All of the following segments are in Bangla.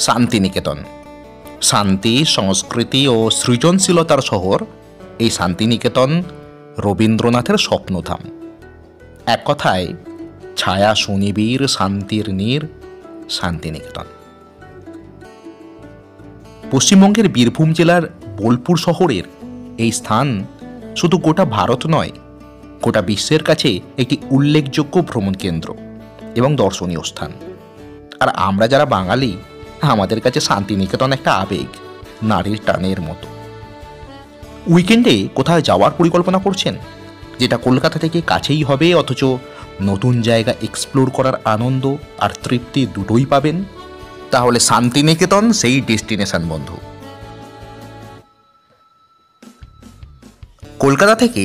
শান্তিনিকেতন শান্তি, সংস্কৃতি ও সৃজনশীলতার শহর। এই শান্তিনিকেতন রবীন্দ্রনাথের স্বপ্নধাম। এক কথায় ছায়া সুনিবিড় শান্তির নীড় শান্তিনিকেতন। পশ্চিমবঙ্গের বীরভূম জেলার বোলপুর শহরের এই স্থান শুধু গোটা ভারত নয়, গোটা বিশ্বের কাছে একটি উল্লেখযোগ্য ভ্রমণ কেন্দ্র এবং দর্শনীয় স্থান। আর আমরা যারা বাঙালি, আমাদের কাছে শান্তিনিকেতন একটা আবেগ, নারীর টানের মতো। উইকেন্ডে কোথায় যাওয়ার পরিকল্পনা করছেন, যেটা কলকাতা থেকে কাছেই হবে, অথচ নতুন জায়গা এক্সপ্লোর করার আনন্দ আর তৃপ্তি দুটোই পাবেন? তাহলে শান্তিনিকেতন সেই ডেস্টিনেশন বন্ধু। কলকাতা থেকে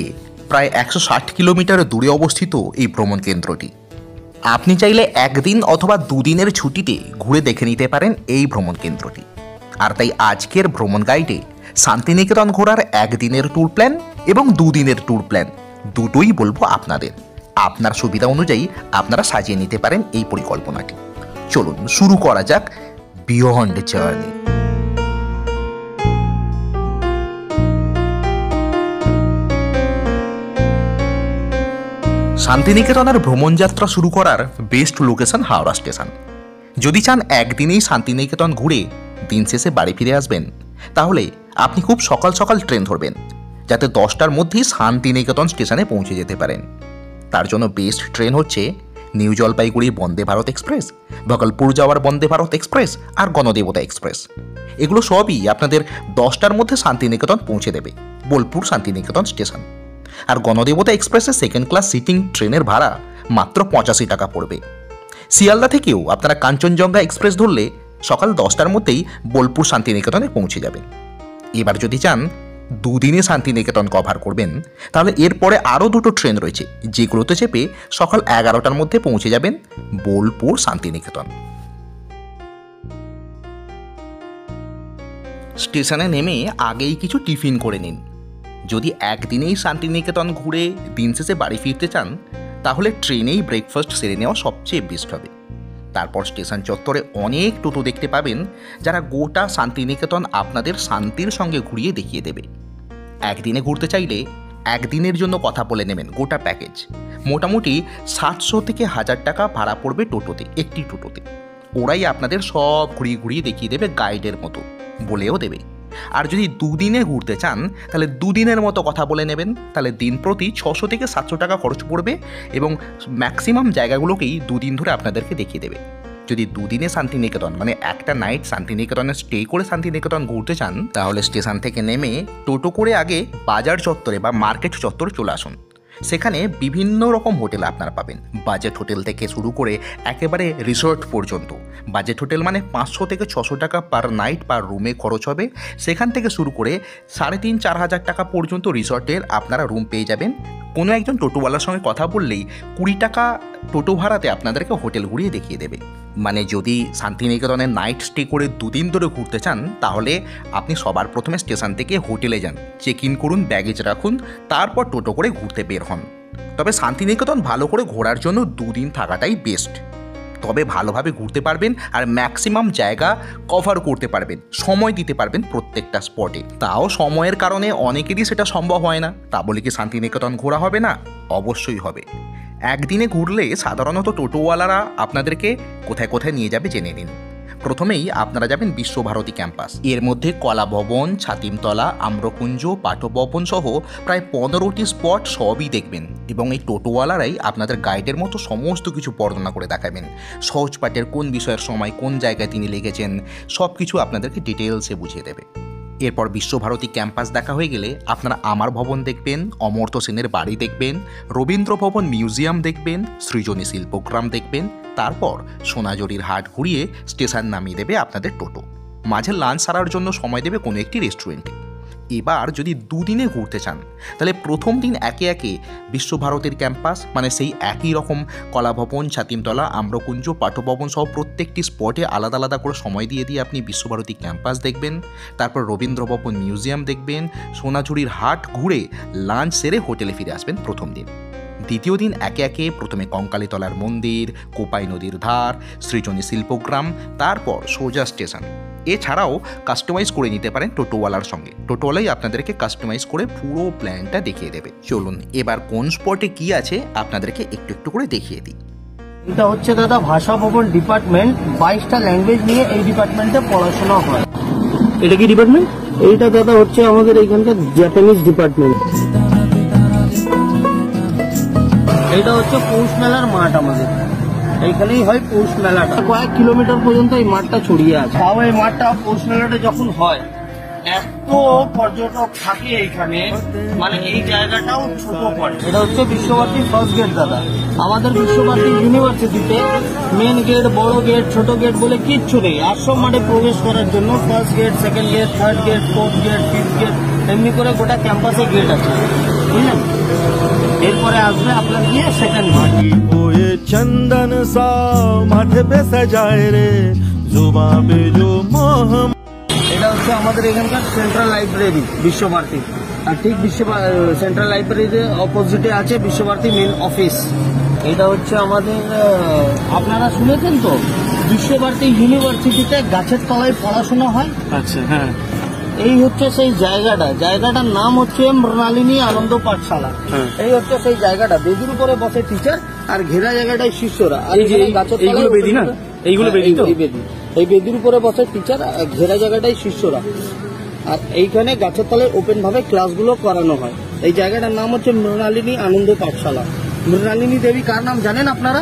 প্রায় 160 কিলোমিটার দূরে অবস্থিত এই ভ্রমণ কেন্দ্রটি। আপনি চাইলে একদিন অথবা দুদিনের ছুটিতে ঘুরে দেখে নিতে পারেন এই ভ্রমণ কেন্দ্রটি। আর তাই আজকের ভ্রমণ গাইডে শান্তিনিকেতন ঘোরার একদিনের ট্যুর প্ল্যান এবং দুদিনের ট্যুর প্ল্যান দুটোই বলবো আপনাদের। আপনার সুবিধা অনুযায়ী আপনারা সাজিয়ে নিতে পারেন এই পরিকল্পনাটি। চলুন শুরু করা যাক বিয়ন্ড জার্নি। শান্তিনিকেতনের ভ্রমণযাত্রা শুরু করার বেস্ট লোকেশন হাওড়া স্টেশন। যদি চান একদিনেই শান্তিনিকেতন ঘুরে দিন শেষে বাড়ি ফিরে আসবেন, তাহলে আপনি খুব সকাল সকাল ট্রেন ধরবেন, যাতে 10টার মধ্যেই শান্তিনিকেতন স্টেশনে পৌঁছে যেতে পারেন। তার জন্য বেস্ট ট্রেন হচ্ছে নিউ জলপাইগুড়ি বন্দে ভারত এক্সপ্রেস, ভগলপুর যাওয়ার বন্দে ভারত এক্সপ্রেস আর গণদেবতা এক্সপ্রেস। এগুলো সবই আপনাদের 10টার মধ্যে শান্তিনিকেতন পৌঁছে দেবে, বোলপুর শান্তিনিকেতন স্টেশন। আর গণদেবতা এক্সপ্রেসের সেকেন্ড ক্লাস সিটিং ট্রেনের ভাড়া মাত্র 85 টাকা পড়বে। শিয়ালদা থেকেও আপনারা কাঞ্চনজঙ্ঘা এক্সপ্রেস ধরলে সকাল 10টার মধ্যেই বোলপুর শান্তিনিকেতনে পৌঁছে যাবেন। এবার যদি চান দুদিনে শান্তিনিকেতন কভার করবেন, তাহলে এরপরে আরও দুটো ট্রেন রয়েছে, যেগুলোতে চেপে সকাল 11টার মধ্যে পৌঁছে যাবেন বোলপুর শান্তিনিকেতন। স্টেশনে নেমে আগেই কিছু টিফিন করে নিন। যদি একদিনেই শান্তিনিকেতন ঘুরে দিন শেষে বাড়ি ফিরতে চান, তাহলে ট্রেনেই ব্রেকফাস্ট সেরে নেওয়া সবচেয়ে বেস্ট হবে। তারপর স্টেশন চত্বরে অনেক টোটো দেখতে পাবেন, যারা গোটা শান্তিনিকেতন আপনাদের শান্তির সঙ্গে ঘুরিয়ে দেখিয়ে দেবে। একদিনে ঘুরতে চাইলে একদিনের জন্য কথা বলে নেবেন গোটা প্যাকেজ। মোটামুটি 700 থেকে 1000 টাকা ভাড়া পড়বে টোটোতে, একটি টোটোতে। ওরাই আপনাদের সব ঘুরিয়ে ঘুরিয়ে দেখিয়ে দেবে, গাইডের মতো বলেও দেবে। আর যদি দুদিনে ঘুরতে চান, তাহলে দুদিনের মতো কথা বলে নেবেন, তাহলে দিন প্রতি 600 থেকে 700 টাকা খরচ পড়বে এবং ম্যাক্সিমাম জায়গাগুলোকেই দুদিন ধরে আপনাদেরকে দেখিয়ে দেবে। যদি দুদিনে শান্তিনিকেতন মানে একটা নাইট শান্তিনিকেতনে স্টে করে শান্তিনিকেতন ঘুরতে চান, তাহলে স্টেশন থেকে নেমে টোটো করে আগে বাজার চত্বরে বা মার্কেট চত্বরে চলে আসুন। সেখানে বিভিন্ন রকম হোটেল আপনারা পাবেন, বাজেট হোটেল থেকে শুরু করে একেবারে রিসর্ট পর্যন্ত। বাজেট হোটেল মানে 500 থেকে 600 টাকা পার নাইট পার রুমে খরচ হবে। সেখান থেকে শুরু করে 3,500-4 হাজার টাকা পর্যন্ত রিসর্টের আপনারা রুম পেয়ে যাবেন। কোনো একজন টোটোওয়ালার সঙ্গে কথা বললেই 20 টাকা টোটো ভাড়াতে আপনাদেরকে হোটেল ঘুরিয়ে দেখিয়ে দেবে। মানে যদি শান্তিনিকেতনে নাইট স্টে করে দুদিন ধরে ঘুরতে চান, তাহলে আপনি সবার প্রথমে স্টেশন থেকে হোটেলে যান, চেক ইন করুন, ব্যাগেজ রাখুন, তারপর টোটো করে ঘুরতে বের হন। তবে শান্তিনিকেতন ভালো করে ঘোরার জন্য দুদিন থাকাটাই বেস্ট। তবে ভালোভাবে ঘুরতে পারবেন আর ম্যাক্সিমাম জায়গা কভার করতে পারবেন, সময় দিতে পারবেন প্রত্যেকটা স্পটে। তাও সময়ের কারণে অনেকেরই সেটা সম্ভব হয় না। তা বলে কি শান্তিনিকেতন ঘোরা হবে না? অবশ্যই হবে। একদিনে ঘুরলে সাধারণত টোটোওয়ালারা আপনাদেরকে কোথায় কোথায় নিয়ে যাবে জেনে নিন। প্রথমেই আপনারা যাবেন বিশ্বভারতী ক্যাম্পাস। এর মধ্যে কলা ভবন, ছাতিমতলা, আম্রকুঞ্জ, পাঠভবন সহ প্রায় 15টি স্পট সবই দেখবেন এবং এই টোটোওয়ালারাই আপনাদের গাইডের মতো সমস্ত কিছু বর্ণনা করে দেখাবেন। সহজ পাঠের কোন বিষয়ের সময় কোন জায়গায় তিনি লিখেছেন সব কিছু আপনাদেরকে ডিটেলসে বুঝিয়ে দেবে। এরপর বিশ্বভারতী ক্যাম্পাস দেখা হয়ে গেলে আপনারা আমার ভবন দেখবেন, অমর্ত্য সেনের বাড়ি দেখবেন, রবীন্দ্র ভবন মিউজিয়াম দেখবেন, সৃজনী শিল্পগ্রাম দেখবেন। তারপর সোনাঝুরির হাট ঘুরিয়ে স্টেশন নামিয়ে দেবে আপনাদের টোটো। মাঝে লাঞ্চ সারার জন্য সময় দেবে কোনো একটি রেস্টুরেন্টে। এবার যদি দুদিনে ঘুরতে চান, তাহলে প্রথম দিন একে একে বিশ্বভারতীর ক্যাম্পাস মানে সেই একই রকম কলাভবন, ছাতিমতলা, আম্রকুঞ্জ, পাঠভবন সহ প্রত্যেকটি স্পটে আলাদা আলাদা করে সময় দিয়ে আপনি বিশ্বভারতী ক্যাম্পাস দেখবেন। তারপর রবীন্দ্র ভবন মিউজিয়াম দেখবেন, সোনাঝুরির হাট ঘুরে লাঞ্চ সেরে হোটেলে ফিরে আসবেন প্রথম দিন। দ্বিতীয় দিন একে একে প্রথমে কঙ্কালীতলার মন্দির, কোপাই নদীর ধার, সৃজনী শিল্পগ্রাম, তারপর সোজা স্টেশন। এছাড়াও কাস্টমাইজ করে নিতে পারেন টোটোওয়ালার সঙ্গে। টোটোওয়ালাই আপনাদেরকে কাস্টমাইজ করে পুরো প্ল্যানটা দেখিয়ে দেবে। চলুন এবার কোন স্পটে কি আছে আপনাদেরকে একটু একটু করে দেখিয়ে দিই। এটা হচ্ছে দাদা ভাষা ভবন ডিপার্টমেন্ট। 22টা ল্যাঙ্গুয়েজ নিয়ে এই ডিপার্টমেন্টে পড়াশোনা হয়। এটা কি ডিপার্টমেন্ট? এইটা দাদা হচ্ছে আমাদের এখানকার জাপানিজ ডিপার্টমেন্ট। এইটা হচ্ছে পৌষ মেলার মাঠ আমাদের। এইখানেই হয় পৌষ মেলাটা। কয়েক কিলোমিটার পর্যন্ত এই মাঠটা ছড়িয়ে আছে। তাও এই মাঠটা পৌষ মেলাটা যখন হয় এত পর্যটক থাকে এইখানে, মানে এই জায়গাটাও ছোট পড়ে। এটা হচ্ছে বিশ্বভারতী ফার্স্ট গেট দাদা। আমাদের বিশ্বভারতী ইউনিভার্সিটিতে মেন গেট, বড় গেট, ছোট গেট বলে কিচ্ছু নেই। আশ্রম মাঠে প্রবেশ করার জন্য first gate, second gate, third gate, fourth gate, fifth gate, এমনি করে গোটা ক্যাম্পাসে গেট আছে, বুঝলেন। এরপরে আসবে আপনার গিয়ে সেকেন্ড মাঠ। ওয়ে চন্দন সা মাঠে পে সাজায় রে জুবা পে জো মোহ। এটা হচ্ছে আমাদের এখানকার সেন্ট্রাল লাইব্রেরি বিশ্বভারতী। আর ঠিক সেন্ট্রাল লাইব্রেরিতে অপোজিটে আছে বিশ্বভারতী মেন অফিস। এটা হচ্ছে আমাদের, আপনারা শুনেছেন তো বিশ্বভারতী ইউনিভার্সিটিতে গাছের তলায় পড়াশোনা হয়। আচ্ছা, হ্যাঁ। এই হচ্ছে সেই জায়গাটার নাম হচ্ছে মৃণালিনী আনন্দ পাঠশালা। এই হচ্ছে সেই জায়গাটা। বেদির উপরে বসে টিচার আর ঘেরা জায়গাটায় শিষ্যরা। আর গাছের এইগুলো বেদি না? এইগুলো বেদি তো? এই বেদির উপরে বসে টিচার, ঘেরা জায়গাটাই শিষ্যরা। আর এইখানে গাছের তলায় ওপেন ভাবে ক্লাসগুলো করানো হয়। এই জায়গাটার নাম হচ্ছে মৃণালিনী আনন্দ পাঠশালা। মৃণালিনী দেবী কার নাম জানেন আপনারা?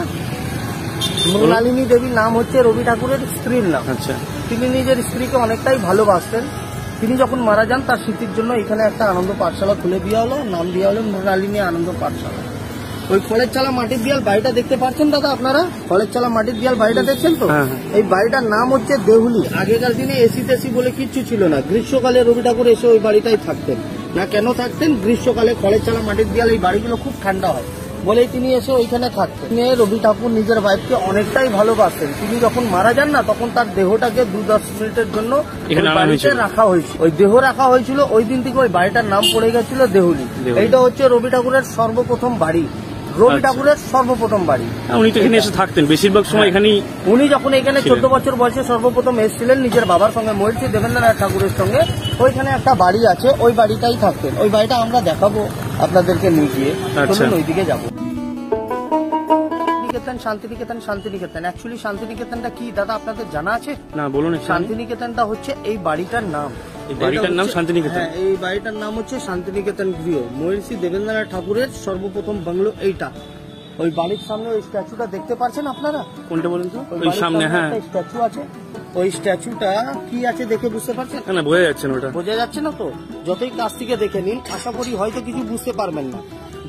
মৃণালিনী দেবীর নাম হচ্ছে রবি ঠাকুরের স্ত্রীর নাম। আচ্ছা। তিনি নিজের স্ত্রীকে অনেকটাই ভালোবাসতেন। তিনি যখন মারা যান তার স্মৃতির জন্য এখানে একটা আনন্দ পাঠশালা খুলে দেওয়া হলো, নাম দেওয়া হলো মৃণালিনী আনন্দ পাঠশালা। ওই খড়ের চালা মাটির দেয়াল বাড়িটা দেখতে পাচ্ছেন দাদা আপনারা? খড়ের চালা মাটির দেয়াল বাড়িটা দেখছেন তো? এই বাড়িটার নাম হচ্ছে দেহুলি। আগেকার দিনে এসি তেসি বলে কিচ্ছু ছিল না। গ্রীষ্মকালে রবি ঠাকুর এসে ওই বাড়িটাই থাকতেন। না কেন থাকতেন? গ্রীষ্মকালে খড়ের চালা মাটির দেয়াল এই বাড়িগুলো খুব ঠান্ডা হয় বলেই তিনি এসে ওইখানে থাকতেন। রবি ঠাকুর নিজের ওয়াইফকে অনেকটাই ভালোবাসতেন। তিনি যখন মারা যান না তখন তার দেহটাকে 2-10 মিনিটের জন্য বাড়িতে রাখা হয়েছিল। ওই দেহ রাখা হয়েছিল, ওই দিন থেকে ওই বাড়িটার নাম পড়ে গেছিল দেহুলি। এইটা হচ্ছে রবি ঠাকুরের সর্বপ্রথম বাড়ি। রবি ঠাকুরের সর্বপ্রথম বাড়ি। উনি তো এখানে এসে থাকতেন বেশিরভাগ সময় এখানেই। উনি যখন এখানে 14 বছর বয়সে সর্বপ্রথম এসেছিলেন নিজের বাবার সঙ্গে, মহর্ষি দেবেন্দ্রনাথ ঠাকুরের সঙ্গে, ওইখানে একটা বাড়ি আছে, ওই বাড়িটাই থাকতেন। ওই বাড়িটা আমরা দেখাবো আপনাদেরকে নিয়ে গিয়ে। চলুন ওইদিকে যাবো। শান্তিনিকেতন। অ্যাকচুয়ালি শান্তিনিকেতনটা কি দাদা আপনাদের জানা আছে? না, বলুন। শান্তিনিকেতনটা হচ্ছে এই বাড়িটার নাম। এই বাড়িটার নাম শান্তিনিকেতন? হ্যাঁ, এই বাড়িটার নাম হচ্ছে শান্তিনিকেতন গৃহ। মহর্ষি দেবেন্দ্রনাথ ঠাকুরের সর্বপ্রথম বাংলো এইটা। ওই বাড়ির সামনে ওই স্ট্যাচুটা দেখতে পাচ্ছেন আপনারা? কোনটা বলুন তো? ওই সামনে, হ্যাঁ, স্ট্যাচু আছে। ওই স্ট্যাচুটা কি আছে দেখে বুঝতে পারছেন? না, বোঝা যাচ্ছে না। ওটা বোঝা যাচ্ছে না তো? যতই কাছ থেকে দেখে নিন আশা করি হয়তো কিছু বুঝতে পারবেন না।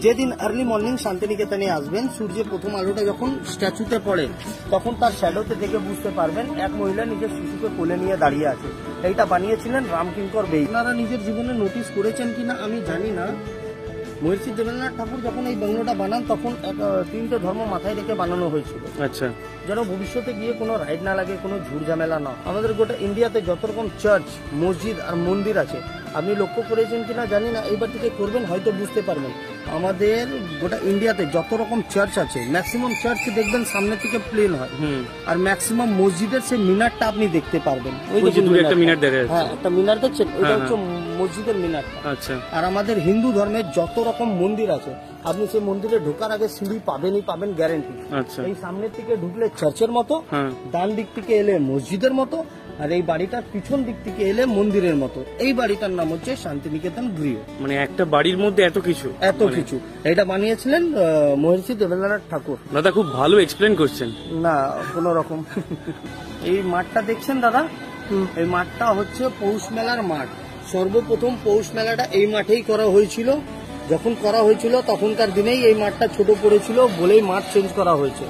যেদিন আর্লি মর্নিং শান্তিনিকেতনে আসবেন, সূর্যের প্রথম আলোটা যখন স্ট্যাচুতে পড়ে তখন তার শ্যাডোতে দেখে বুঝতে পারবেন এক মহিলা নিজের শিশুকে কোলে নিয়ে দাঁড়িয়ে আছে। এইটা বানিয়েছিলেন রামকিঙ্কর বেই। আপনারা নিজের জীবনে নোটিস করেছেন কিনা আমি জানি না। মহর্ষি দেবেন্দ্রনাথ ঠাকুর যখন এই বাংলোটা বানান তখন 3টে ধর্ম মাথায় রেখে বানানো হয়েছিল। আচ্ছা। যেন ভবিষ্যতে গিয়ে কোনো রাইড না লাগে, কোনো ঝুড় ঝামেলা না। আমাদের গোটা ইন্ডিয়াতে যত রকম চার্চ, মসজিদ আর মন্দির আছে, আপনি লক্ষ্য করেছেন কিনা জানি না, এইবার থেকে করবেন হয়তো বুঝতে পারবেন। আমাদের গোটা ইন্ডিয়াতে যত রকম চার্চ আছে ম্যাক্সিমাম চার্চ দেখবেন সামনে থেকে প্লেন হয়, আর ম্যাক্সিমাম মসজিদের সেই মিনারটা আপনি দেখতে পারবেন। ওই একটা মিনার দেখা যাচ্ছে। হ্যাঁ, একটা মিনার দেখছেন, ওইটা হচ্ছে মসজিদের মিনার। আচ্ছা। আর আমাদের হিন্দু ধর্মের যত রকম মন্দির আছে আপনি সেই মন্দিরে ঢোকার আগে সিঁড়ি পাবেন গ্যারান্টি। আচ্ছা। এই সামনের থেকে ঢুকলে চার্চের মতো, ডান দিক থেকে এলে মসজিদের মতো, আর এই বাড়িটার পিছন দিক থেকে এলে মন্দিরের মতো। এই বাড়িটার নাম হচ্ছে শান্তিনিকেতন গৃহ। মানে একটা বাড়ির মধ্যে এত কিছু। এটা বানিয়েছিলেন মহর্ষি দেবেন্দ্রনাথ ঠাকুর। দাদা খুব ভালো এক্সপ্লেন করছেন। না কোন রকম। এই মাঠটা দেখছেন দাদা, এই মাঠটা হচ্ছে পৌষ মেলার মাঠ। সর্বপ্রথম পৌষ মেলাটা এই মাঠেই করা হয়েছিল। যখন করা হয়েছিল তখনকার দিনেই এই মাঠটা ছোট পড়েছিল বলেই মাঠ চেঞ্জ করা হয়েছে।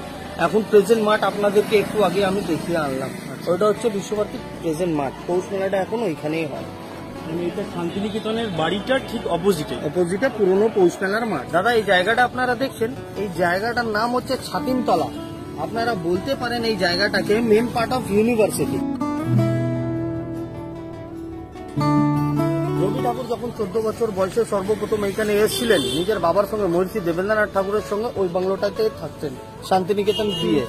এখন প্রেজেন্ট মাঠ আপনাদেরকে একটু আগে আমি দেখিয়ে আনলাম। ওইটা হচ্ছে বিশ্বভারতী প্রেজেন্ট মাঠ। পৌষ মেলাটা এখন ওইখানেই হয়। এটা শান্তিনিকেতনের বাড়িটা ঠিক অপোজিটে পুরনো পৌষ মেলার মাঠ। দাদা এই জায়গাটা আপনারা দেখছেন, এই জায়গাটার নাম হচ্ছে ছাতিমতলা। আপনারা বলতে পারেন এই জায়গাটাকে main part of university. Rabi Thakur ঠাকুর যখন 14 বছর বয়সে সর্বপ্রথম এইখানে এসেছিলেন নিজের বাবার সঙ্গে, মহর্ষি দেবেন্দ্রনাথ ঠাকুরের সঙ্গে ওই বাংলোটাতে থাকতেন শান্তিনিকেতন দিয়ে।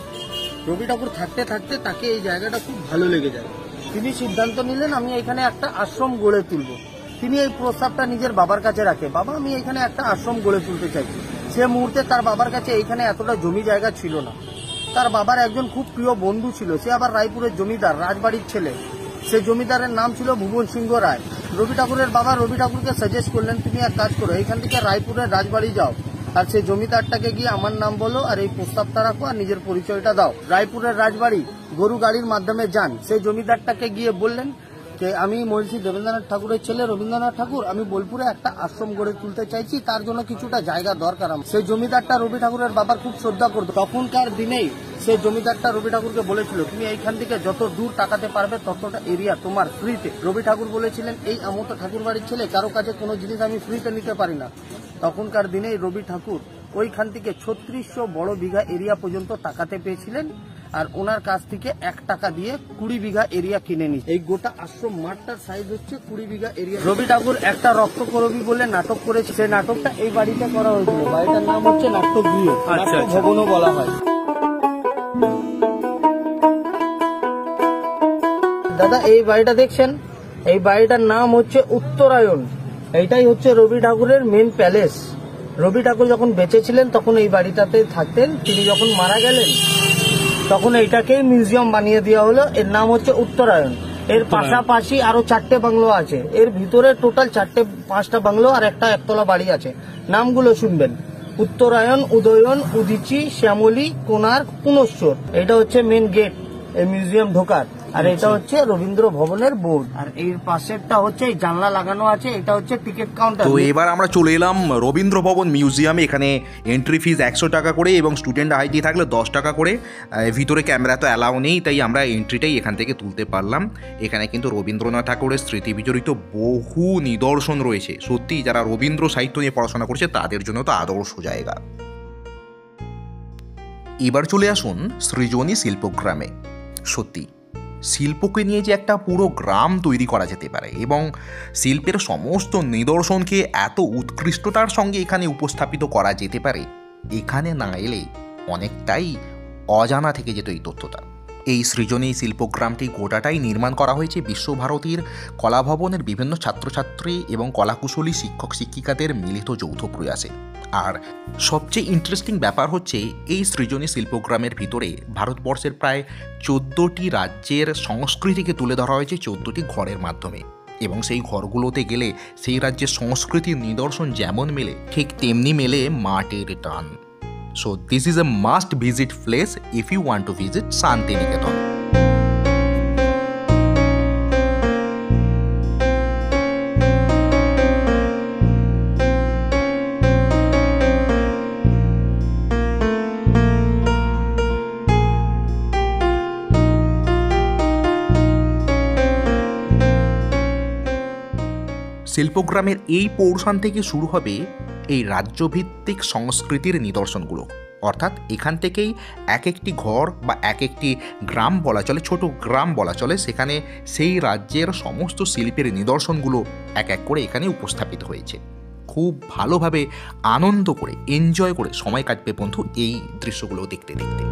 রবি ঠাকুর থাকতে থাকতে তাকে এই জায়গাটা খুব ভালো লেগে যায়। তিনি সিদ্ধান্ত নিলেন আমি এখানে একটা আশ্রম গড়ে তুলব। তিনি এই প্রস্তাবটা নিজের বাবার কাছে রাখে, বাবা আমি এখানে একটা আশ্রম গড়ে তুলতে চাই। সে মুহূর্তে তার বাবার কাছে এইখানে এতটা জমি জায়গা ছিল না। তার বাবার একজন খুব প্রিয় বন্ধু ছিল, সে আবার রায়পুরের জমিদার, রাজবাড়ির ছেলে। সে জমিদারের নাম ছিল ভুবন সিংহ রায়। রবি ঠাকুরের বাবা রবি ঠাকুরকে সাজেস্ট করলেন তুমি এক কাজ করো, এইখান থেকে রায়পুরের রাজবাড়ি যাও, আর সেই জমিদারটাকে গিয়ে আমার নাম বলো আর এই প্রস্তাবটা রাখো আর নিজের পরিচয়টা দাও। রায়পুরের রাজবাড়ি গরু গাড়ির মাধ্যমে যান। সেই জমিদারটাকে গিয়ে বললেন যে আমি মহর্ষি দেবেন্দ্রনাথ ঠাকুরের ছেলে রবীন্দ্রনাথ ঠাকুর, আমি বোলপুরে একটা আশ্রম গড়ে তুলতে চাইছি, তার জন্য কিছুটা জায়গা দরকার আমার। সেই জমিদারটা রবি ঠাকুরের বাবার খুব শ্রদ্ধা করতো। তখনকার দিনেই সেই জমিদারটা রবি ঠাকুরকে বলেছিল তুমি এইখান থেকে যত দূর টাকাতে পারবে ততটা এরিয়া তোমার ফ্রিতে। রবি ঠাকুর বলেছিলেন এই আমি তো ঠাকুর বাড়ির ছেলে, কারো কাছে কোনো জিনিস আমি ফ্রিতে নিতে পারি না। তখনকার দিনেই রবি ঠাকুর ওইখান থেকে 3600 বড় বিঘা এরিয়া পর্যন্ত টাকাতে পেয়েছিলেন, আর ওনার কাছ থেকে 1 টাকা দিয়ে 20 বিঘা এরিয়া কিনে নি। এই গোটা আশ্রম মাঠটার সাইজ হচ্ছে 20 বিঘা এরিয়া। রবি ঠাকুর একটা রক্তকরবী বলে নাটক করেছে, সেই নাটকটা এই বাড়িতে করা হয়েছিল। বাড়িটার নাম হচ্ছে নাট্যগৃহ, নাট্যভবনও বলা হয়। দাদা এই বাড়িটা দেখছেন, এই বাড়িটার নাম হচ্ছে উত্তরায়ণ। এইটাই হচ্ছে রবি ঠাকুরের মেন প্যালেস। রবি ঠাকুর যখন বেঁচে ছিলেন তখন এই বাড়িটাতে থাকতেন, তিনি যখন মারা গেলেন তখন এইটাকেই মিউজিয়াম বানিয়ে দেওয়া হলো। এর নাম হচ্ছে উত্তরায়ণ। এর পাশাপাশি আরো 4টে বাংলো আছে, এর ভিতরে টোটাল 5টা বাংলো আর একটা একতলা বাড়ি আছে। নামগুলো শুনবেন, উত্তরায়ণ, উদয়ন, উদিচি, শ্যামলী, কোণার্ক, পুনশ্চর। এটা হচ্ছে মেন গেট এই মিউজিয়াম ঢোকার, আর এটা হচ্ছে রবীন্দ্র ভবনের বোর্ড। আর এর পাশেরটা হচ্ছে এই জানলা লাগানো আছে, এটা হচ্ছে টিকিট কাউন্টার। তো এবার আমরা চলে এলাম রবীন্দ্র ভবন মিউজিয়ামে। এখানে এন্ট্রি ফিজ 100 টাকা করে এবং স্টুডেন্ট আইডি থাকলে 10 টাকা করে। ভিতরে ক্যামেরা তো অ্যালাউ নেই, তাই আমরা এন্ট্রিটাই এখান থেকে তুলতে পারলাম। এখানে কিন্তু রবীন্দ্রনাথ ঠাকুরের স্মৃতি বিজড়িত বহু নিদর্শন রয়েছে। সত্যি যারা রবীন্দ্র সাহিত্য নিয়ে পড়াশোনা করছে তাদের জন্য তো আদর্শ জায়গা। এবার চলে আসুন সৃজনী শিল্পগ্রামে। সত্যি শিল্পকে নিয়ে যে একটা পুরো গ্রাম তৈরি করা যেতে পারে এবং শিল্পের সমস্ত নিদর্শনকে এত উৎকৃষ্টতার সঙ্গে এখানে উপস্থাপিত করা যেতে পারে, এখানে না এলে অনেকটাই অজানা থেকে যেত এই তথ্যটা। এই সৃজনী শিল্পগ্রামটি গোটাটাই নির্মাণ করা হয়েছে বিশ্বভারতীর কলাভবনের বিভিন্ন ছাত্রছাত্রী এবং কলাকুশলী শিক্ষক শিক্ষিকাদের মিলিত যৌথ প্রয়াসে। আর সবচেয়ে ইন্টারেস্টিং ব্যাপার হচ্ছে এই সৃজনী শিল্পগ্রামের ভিতরে ভারতবর্ষের প্রায় 14টি রাজ্যের সংস্কৃতিকে তুলে ধরা হয়েছে 14টি ঘরের মাধ্যমে। এবং সেই ঘরগুলোতে গেলে সেই রাজ্যের সংস্কৃতির নিদর্শন যেমন মেলে ঠিক তেমনি মেলে মাটির টান। So this is a must visit place if you want to visit Santiniketan. শিল্পগ্রামের এই পৌরসান থেকে শুরু হবে এই রাজ্যভিত্তিক সংস্কৃতির নিদর্শনগুলো। অর্থাৎ এখান থেকেই এক একটি ঘর বা এক একটি গ্রাম বলা চলে, ছোট গ্রাম বলা চলে, সেখানে সেই রাজ্যের সমস্ত শিল্পের নিদর্শনগুলো এক এক করে এখানে উপস্থাপিত হয়েছে। খুব ভালোভাবে আনন্দ করে এনজয় করে সময় কাটবে বন্ধু এই দৃশ্যগুলো দেখতে দেখতে।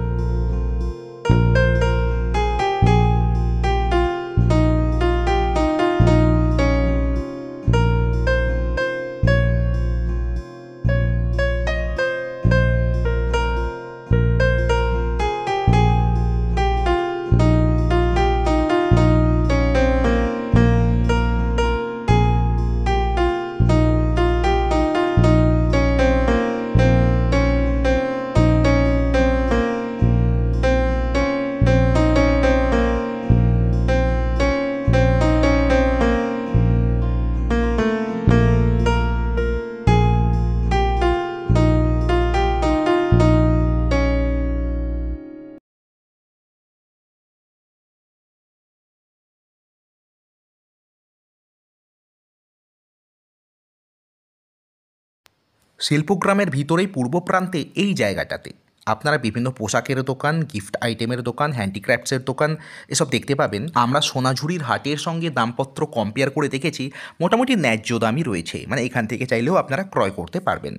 শিল্পগ্রামের ভিতরেই পূর্ব প্রান্তে এই জায়গাটাতে আপনারা বিভিন্ন পোশাকের দোকান, গিফট আইটেমের দোকান, হ্যান্ডিক্রাফটসের দোকান এসব দেখতে পাবেন। আমরা সোনাঝুরির হাটের সঙ্গে দামপত্র কম্পেয়ার করে দেখেছি, মোটামুটি ন্যায্য দামই রয়েছে, মানে এখান থেকে চাইলেও আপনারা ক্রয় করতে পারবেন।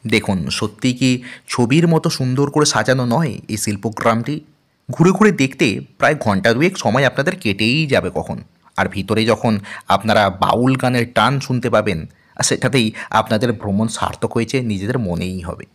দেখুন, সত্যিই কি ছবির মতো সুন্দর করে সাজানো নয় এই শিল্পগ্রামটি? ঘুরে ঘুরে দেখতে প্রায় ঘন্টা দুয়েক সময় আপনাদের কেটেই যাবে কখন। আর ভিতরে যখন আপনারা বাউল গানের টান শুনতে পাবেন, আর সেটাতেই আপনাদের ভ্রমণ সার্থক হয়েছে নিজেদের মনেই হবে।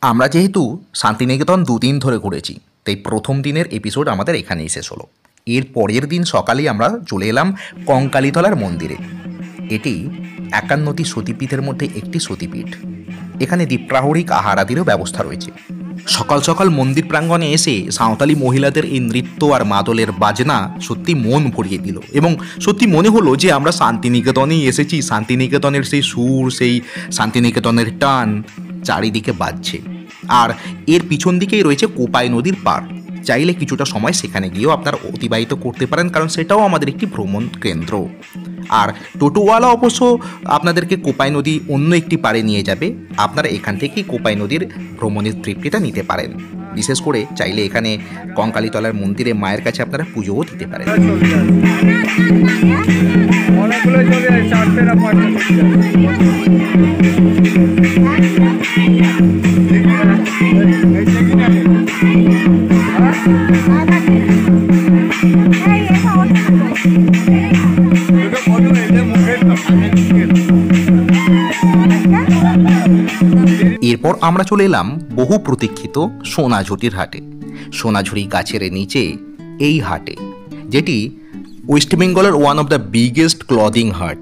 আমরা যেহেতু শান্তিনিকেতন 2 দিন ধরে ঘুরেছি, তাই প্রথম দিনের এপিসোড আমাদের এখানেই শেষ হলো। এর পরের দিন সকালেই আমরা চলে এলাম কঙ্কালীতলার মন্দিরে। এটি 51টি সতীপীঠের মধ্যে একটি সতীপীঠ। এখানে দ্বীপ্রাহরিক আহারাদিরও ব্যবস্থা রয়েছে। সকাল সকাল মন্দির প্রাঙ্গণে এসে সাঁওতালি মহিলাদের এই নৃত্য আর মাদলের বাজনা সত্যি মন ভরিয়ে দিল, এবং সত্যি মনে হলো যে আমরা শান্তিনিকেতনেই এসেছি। শান্তিনিকেতনের সেই সুর, সেই শান্তিনিকেতনের টান চারিদিকে বাজছে। আর এর পিছন দিকেই রয়েছে কোপাই নদীর পাড়। চাইলে কিছুটা সময় সেখানে গিয়েও আপনারা অতিবাহিত করতে পারেন, কারণ সেটাও আমাদের একটি ভ্রমণ কেন্দ্র। আর টোটোওয়ালা অবশ্য আপনাদেরকে কোপাই নদী অন্য একটি পাড়ে নিয়ে যাবে। আপনারা এখান থেকেই কোপাই নদীর ভ্রমণের তৃপ্তিটা নিতে পারেন। বিশেষ করে চাইলে এখানে কঙ্কালীতলার মন্দিরে মায়ের কাছে আপনারা পুজোও দিতে পারেন। এরপর আমরা চলে এলাম বহু প্রতীক্ষিত সোনাঝুরির হাটে। সোনাঝুরি গাছের নিচে এই হাটে, যেটি ওয়েস্ট বেঙ্গলের one of the biggest clothing হাট।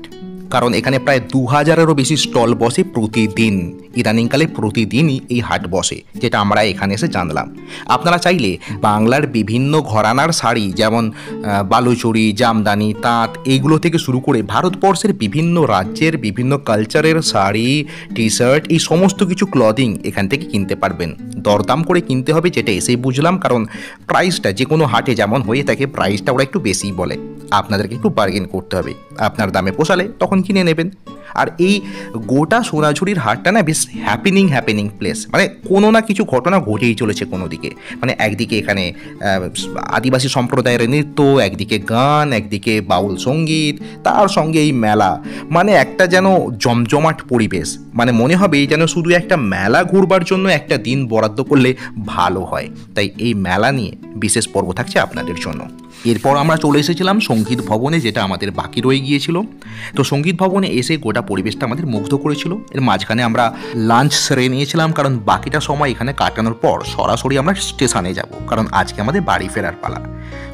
কারণ এখানে প্রায় 2000-এরও বেশি স্টল বসে প্রতিদিন। ইদানিংকালে প্রতিদিনই এই হাট বসে, যেটা আমরা এখানে এসে জানলাম। আপনারা চাইলে বাংলার বিভিন্ন ঘরানার শাড়ি, যেমন বালুচুরি, জামদানি, তাঁত, এইগুলো থেকে শুরু করে ভারতবর্ষের বিভিন্ন রাজ্যের বিভিন্ন কালচারের শাড়ি, টি শার্ট, এই সমস্ত কিছু ক্লদিং এখান থেকে কিনতে পারবেন দরদাম করে কিনতে হবে, যেটা এসেই বুঝলাম, কারণ প্রাইসটা যে কোনো হাটে যেমন হয়ে থাকে প্রাইসটা ওরা একটু বেশিই বলে। আপনাদেরকে একটু বার্গেন করতে হবে, আপনার দামে পোষালে তখন কিনে নেবেন। আর এই গোটা সোনাঝুরির হাটটা না বেশ হ্যাপেনিং প্লেস, মানে কোনো না কিছু ঘটনা ঘটেই চলেছে কোনো দিকে। মানে একদিকে এখানে আদিবাসী সম্প্রদায়ের নৃত্য, একদিকে গান, একদিকে বাউল সঙ্গীত, তার সঙ্গে এই মেলা, মানে একটা যেন জমজমাট পরিবেশ। মানে মনে হবে যেন শুধু একটা মেলা ঘুরবার জন্য একটা দিন বরাদ্দ করলে ভালো হয়। তাই এই মেলা নিয়ে বিশেষ পর্ব থাকছে আপনাদের জন্য। এরপর আমরা চলে এসেছিলাম সঙ্গীত ভবনে, যেটা আমাদের বাকি রয়ে গিয়েছিল। তো সঙ্গীত ভবনে এসে গোটা পরিবেশটা আমাদের মুগ্ধ করেছিল। এর মাঝখানে আমরা লাঞ্চ সেরে নিয়েছিলাম, কারণ বাকিটা সময় এখানে কাটানোর পর সরাসরি আমরা স্টেশনে যাব, কারণ আজকে আমাদের বাড়ি ফেরার পালা।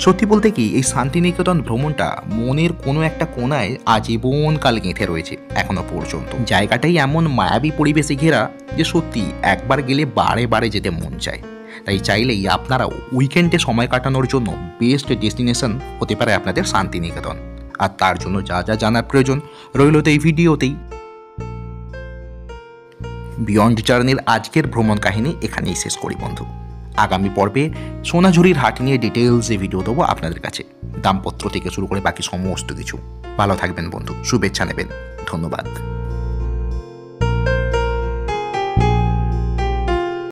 সত্যি বলতে কি, এই শান্তিনিকেতন ভ্রমণটা মনের কোনো একটা কোনায় আজীবনকাল গেঁথে রয়েছে এখনো পর্যন্ত। জায়গাটাই এমন মায়াবী পরিবেশে ঘেরা যে সত্যি একবার গেলে বারে বারে যেতে মন চায়। তাই চাইলেই আপনারাও উইকেন্ডে সময় কাটানোর জন্য বেস্ট ডেস্টিনেশন হতে পারে আপনাদের শান্তিনিকেতন। আর তার জন্য যা যা জানার প্রয়োজন রইল তো এই ভিডিওতেই। বিয়ন্ড জার্নির আজকের ভ্রমণ কাহিনী এখানেই শেষ করি বন্ধু। আগামী পর্বে সোনাঝুরির হাট নিয়ে ডিটেলসে ভিডিও দেবো আপনাদের কাছে, দামপত্র থেকে শুরু করে বাকি সমস্ত কিছু। ভালো থাকবেন বন্ধু, শুভেচ্ছা নেবেন, ধন্যবাদ।